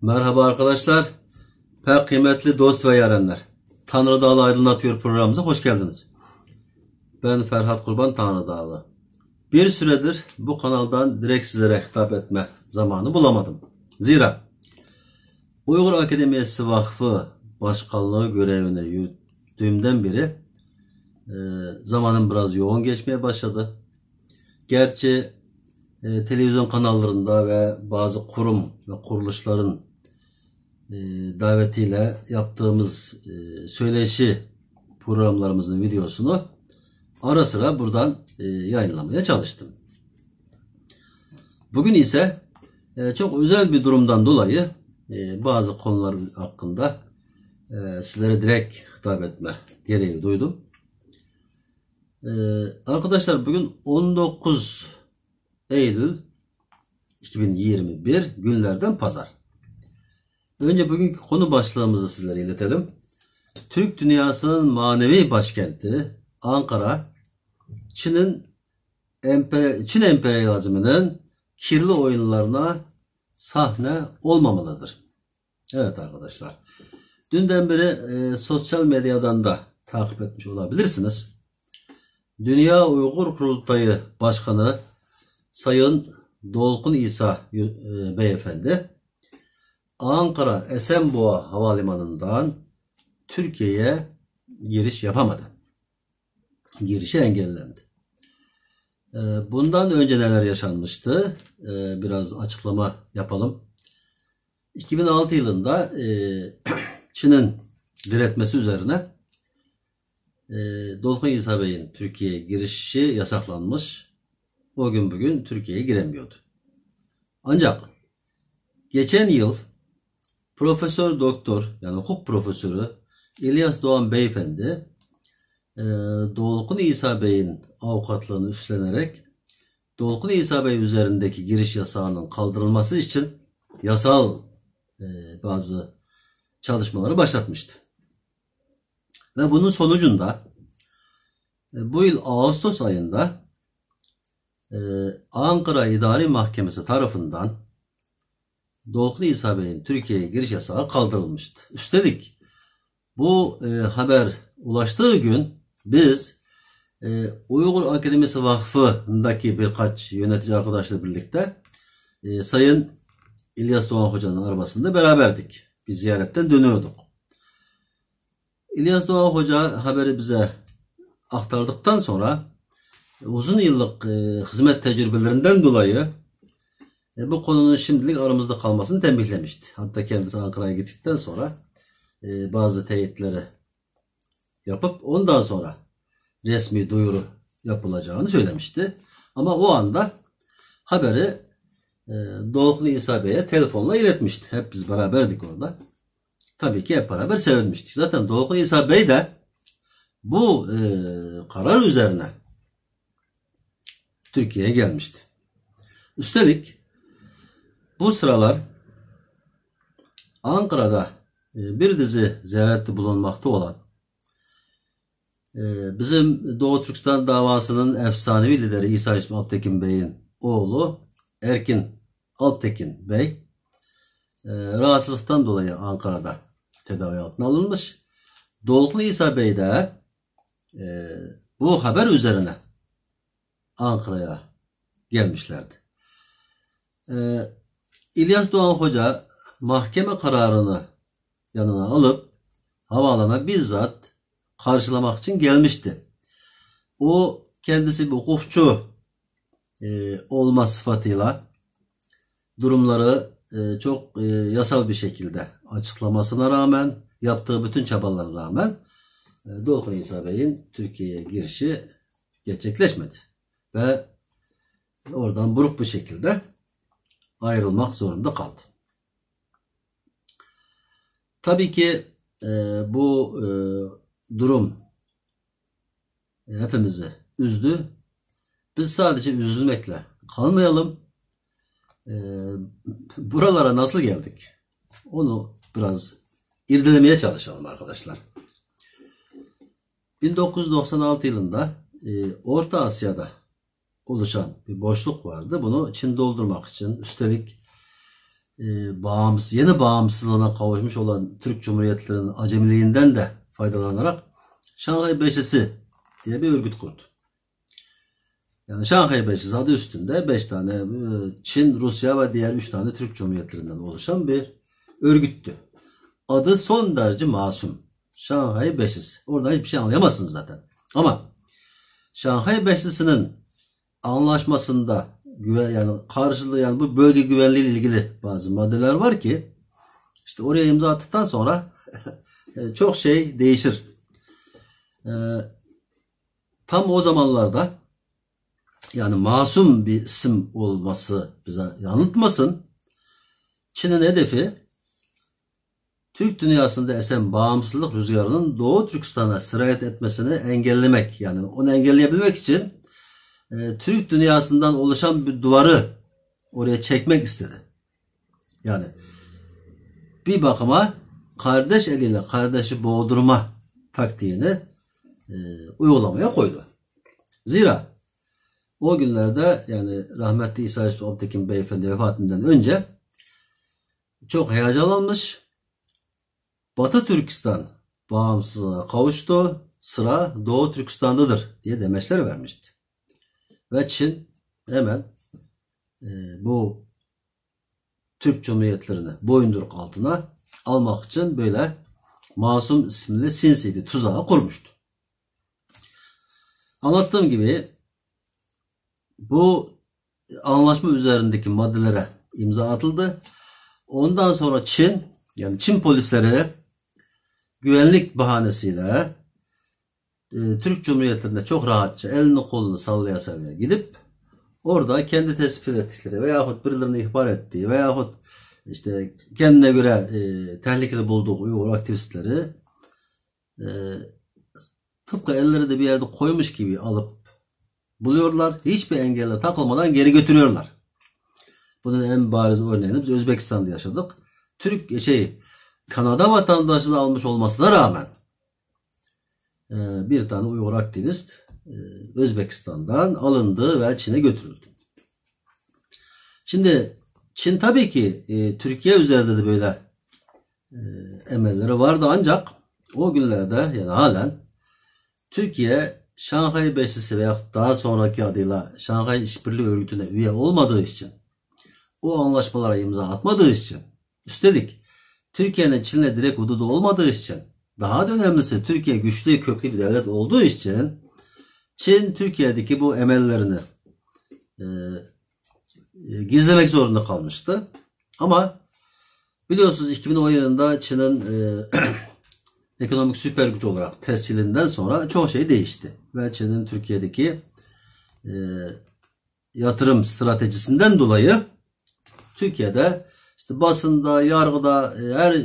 Merhaba arkadaşlar, pek kıymetli dost ve yarenler. Tanrı Dağlı Aydınlatıyor programımıza hoş geldiniz. Ben Ferhat Kurban Tanrı Dağlı. Bir süredir bu kanaldan direkt sizlere hitap etme zamanı bulamadım. Zira Uygur Akademiyası Vakfı Başkanlığı görevini yürüttüğümden beri zamanım biraz yoğun geçmeye başladı. Gerçi televizyon kanallarında ve bazı kurum ve kuruluşların davetiyle yaptığımız söyleşi programlarımızın videosunu ara sıra buradan yayınlamaya çalıştım. Bugün ise çok özel bir durumdan dolayı bazı konular hakkında sizlere direkt hitap etme gereği duydum. Arkadaşlar bugün 19 Eylül 2021 günlerden pazar. Önce bugünkü konu başlığımızı sizlere iletelim. Türk dünyasının manevi başkenti Ankara, Çin emperyalizminin kirli oyunlarına sahne olmamalıdır. Evet arkadaşlar. Dünden beri sosyal medyadan da takip etmiş olabilirsiniz. Dünya Uygur Kurultayı Başkanı Sayın Dolkun İsa Beyefendi Ankara Esenboğa Havalimanı'ndan Türkiye'ye giriş yapamadı. Girişi engellendi. Bundan önce neler yaşanmıştı? Biraz açıklama yapalım. 2006 yılında Çin'in diretmesi üzerine Dolkun İsa Bey'in Türkiye'ye girişi yasaklanmış. O gün bugün Türkiye'ye giremiyordu. Ancak geçen yıl Profesör Doktor yani hukuk profesörü İlyas Doğan Beyefendi Dolkun İsa Bey'in avukatlığını üstlenerek Dolkun İsa Bey üzerindeki giriş yasağının kaldırılması için yasal bazı çalışmaları başlatmıştı. Ve bunun sonucunda bu yıl Ağustos ayında Ankara İdari Mahkemesi tarafından Dolkun İsa Bey'in Türkiye'ye giriş yasağı kaldırılmıştı. Üstelik bu haber ulaştığı gün biz Uygur Akademisi Vakfı'ndaki birkaç yönetici arkadaşla birlikte Sayın İlyas Doğan Hoca'nın arabasında beraberdik. Bir ziyaretten dönüyorduk. İlyas Doğan Hoca haberi bize aktardıktan sonra uzun yıllık hizmet tecrübelerinden dolayı bu konunun şimdilik aramızda kalmasını tembihlemişti. Hatta kendisi Ankara'ya gittikten sonra bazı teyitleri yapıp ondan sonra resmi duyuru yapılacağını söylemişti. Ama o anda haberi Dolkun İsa Bey'e telefonla iletmişti. Hep biz beraberdik orada. Tabii ki hep beraber sevinmiştik. Zaten Dolkun İsa Bey de bu karar üzerine Türkiye'ye gelmişti. Üstelik bu sıralar Ankara'da bir dizi ziyarette bulunmakta olan bizim Doğu Türkistan davasının efsanevi lideri İsa İsmail Alptekin Bey'in oğlu Erkin Alptekin Bey rahatsızlıktan dolayı Ankara'da tedavi altına alınmış. Dolkun İsa Bey de bu haber üzerine Ankara'ya gelmişlerdi. İlyas Doğan Hoca mahkeme kararını yanına alıp havaalanına bizzat karşılamak için gelmişti. O kendisi bir hukukçu olma sıfatıyla durumları çok yasal bir şekilde açıklamasına rağmen, yaptığı bütün çabalara rağmen Dolkun İsa Bey'in Türkiye'ye girişi gerçekleşmedi. Ve oradan buruk bir şekilde ayrılmak zorunda kaldı. Tabii ki bu durum hepimizi üzdü. Biz sadece üzülmekle kalmayalım. Buralara nasıl geldik? Onu biraz irdelemeye çalışalım arkadaşlar. 1996 yılında Orta Asya'da oluşan bir boşluk vardı. Bunu Çin doldurmak için, üstelik yeni bağımsızlığına kavuşmuş olan Türk Cumhuriyetlerinin acemiliğinden de faydalanarak Şanghay Beşlisi diye bir örgüt kurdu. Yani Şanghay Beşlisi adı üstünde 5 tane Çin, Rusya ve diğer 3 tane Türk Cumhuriyetlerinden oluşan bir örgüttü. Adı son derece masum. Şanghay Beşlisi. Oradan hiçbir şey anlayamazsınız zaten. Ama Şanghay Beşlisi'nin anlaşmasında yani karşılığı, yani bu bölge güvenliği ile ilgili bazı maddeler var ki işte oraya imza attıktan sonra çok şey değişir. Tam o zamanlarda yani masum bir isim olması bize yanıltmasın. Çin'in hedefi Türk dünyasında esen bağımsızlık rüzgarının Doğu Türkistan'a sirayet etmesini engellemek. Yani onu engelleyebilmek için Türk dünyasından oluşan bir duvarı oraya çekmek istedi. Yani bir bakıma kardeş eliyle kardeşi boğdurma taktiğini uygulamaya koydu. Zira o günlerde yani rahmetli İsa Yusuf Alptekin Beyefendi vefatından önce çok heyecanlanmış. Batı Türkistan bağımsızlığına kavuştu. Sıra Doğu Türkistan'dadır diye demeçler vermişti. Ve Çin hemen bu Türk Cumhuriyetlerini boyunduruk altına almak için böyle Masum isimli sinsi bir tuzağı kurmuştu. Anlattığım gibi bu anlaşma üzerindeki maddelere imza atıldı. Ondan sonra Çin polisleri güvenlik bahanesiyle Türk Cumhuriyetlerinde çok rahatça elini kolunu sallaya sallaya gidip orada kendi tespit ettikleri veyahut birilerini ihbar ettiği veyahut işte kendine göre tehlikeli bulduğu Uygur aktivistleri tıpkı elleri de bir yerde koymuş gibi alıp buluyorlar. Hiçbir engelle takılmadan geri götürüyorlar. Bunun en bariz örneğini biz Özbekistan'da yaşadık. Kanada vatandaşlığı almış olmasına rağmen bir tane Uygur aktivist Özbekistan'dan alındı ve Çin'e götürüldü. Şimdi Çin tabii ki Türkiye üzerinde de böyle emelleri vardı, ancak o günlerde yani halen Türkiye Şanghay Beşlisi veya daha sonraki adıyla Şanghay İşbirliği Örgütü'ne üye olmadığı için, o anlaşmalara imza atmadığı için, üstelik Türkiye'nin Çin'le direkt hududu olmadığı için, daha da önemlisi Türkiye güçlü köklü bir devlet olduğu için Çin Türkiye'deki bu emellerini gizlemek zorunda kalmıştı. Ama biliyorsunuz 2010 yılında Çin'in ekonomik süper güç olarak tescilinden sonra çoğu şey değişti. Ve Çin'in Türkiye'deki yatırım stratejisinden dolayı Türkiye'de işte basında, yargıda, her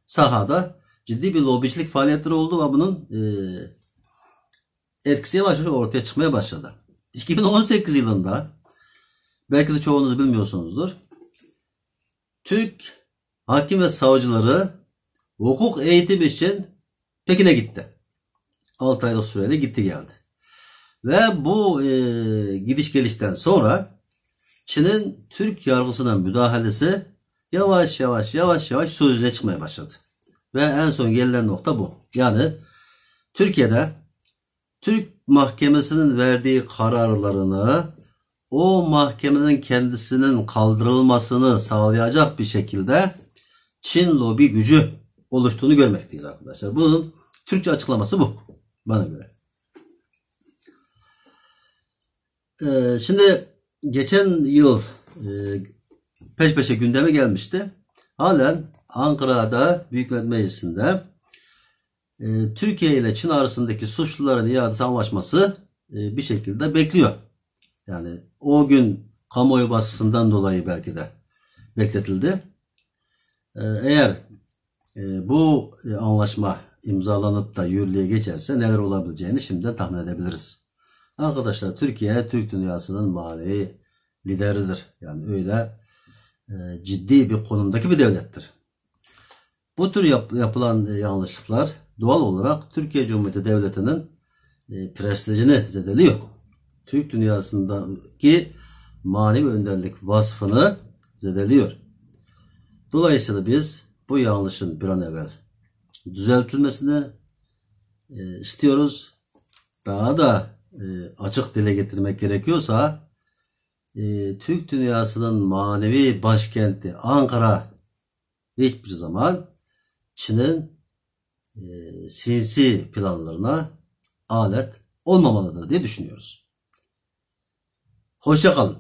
sahada ciddi bir lobicilik faaliyetleri oldu ve bunun etkisi yavaş yavaş ortaya çıkmaya başladı. 2018 yılında belki de çoğunuz bilmiyorsunuzdur. Türk hakim ve savcıları hukuk eğitim için Pekin'e gitti. 6 aylık süreyle gitti geldi. Ve bu gidiş gelişten sonra Çin'in Türk yargısına müdahalesi yavaş yavaş su yüzüne çıkmaya başladı. Ve en son gelinen nokta bu. Yani Türkiye'de Türk mahkemesinin verdiği kararlarını o mahkemenin kendisinin kaldırılmasını sağlayacak bir şekilde Çin lobi gücü oluştuğunu görmekteyiz arkadaşlar. Bunun Türkçe açıklaması bu bana göre. Şimdi geçen yıl peş peşe gündeme gelmişti. Halen Ankara'da Büyük Millet Meclisi'nde Türkiye ile Çin arasındaki suçluların iadesi anlaşması bir şekilde bekliyor. Yani o gün kamuoyu baskısından dolayı belki de bekletildi. Eğer bu anlaşma imzalanıp da yürürlüğe geçerse neler olabileceğini şimdiden tahmin edebiliriz. Arkadaşlar, Türkiye Türk dünyasının manevi lideridir. Yani öyle ciddi bir konumdaki bir devlettir. Bu tür yapılan yanlışlıklar doğal olarak Türkiye Cumhuriyeti Devleti'nin prestijini zedeliyor. Türk dünyasındaki manevi önderlik vasfını zedeliyor. Dolayısıyla biz bu yanlışın bir an evvel düzeltilmesini istiyoruz. Daha da açık dile getirmek gerekiyorsa Türk dünyasının manevi başkenti Ankara hiçbir zaman Çin'in sinsi planlarına alet olmamalıdır diye düşünüyoruz. Hoşça kalın.